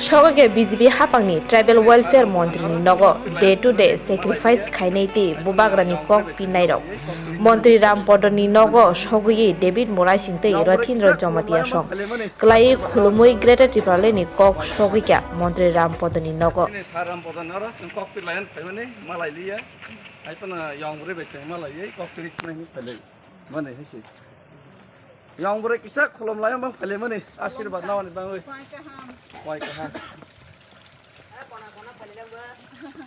Sogwi BJP hapangni tribal welfare montri Nogo day to day sacrifice khainaiti bubagrani kok pinai rok Montri Rampadha ni Nogo sogwi David Morai singtei Rathindra jamatia song klai khulumui Greater Tiprasa ni kok sogwi kya Montri Rampadha ni Nogo yang beri kisah kolom layang bang pele mana askir nawan bang oi wai kahan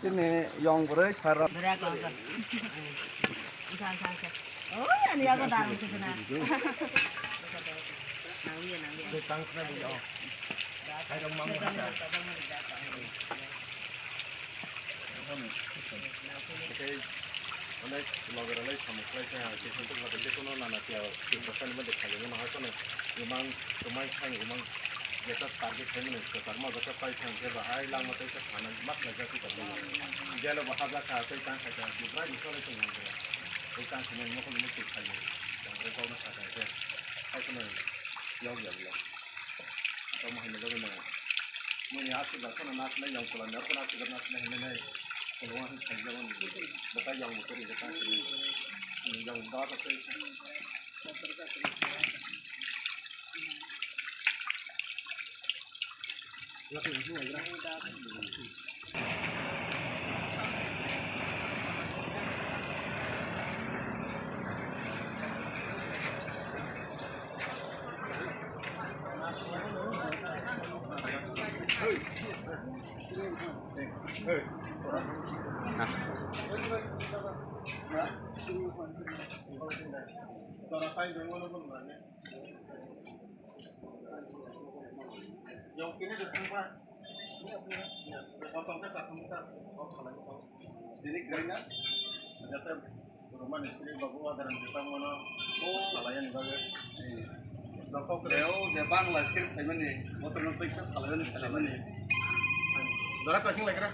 sini yang beri sarap oh ini aku tahu tu sana Oleh logar oleh Hamkwrai untuk mengatasi kono nana tiap Tiprasa ini mendekat ini mahal kono, memang rumah kang memang jasa target kami ni, terutama jasa pai kang je bahai lang mata itu kanan mak lega tu tapi, dia lo bahasa kah pai kang saja, Tiprasa itu oleh tu orang dia, pai kang sini mau kono mesti kaya, yang mereka orang saja je, pai kono jauh jauh lah, atau mah ini logo mana, ni asal dah kono nak ni yang kono nak asal nak ni. Kalau orang kerja orang betul yang betul itu kan yang dah betul. Yang kini depan potong ke satu muka, jadi gerina, ternyata rumah istri bawa dalam kita mana, salayan bagai. Dokter kereo, dia bang lah sekali payment ni, motor nanti kita salayan ni. Berapa kau lagi lah?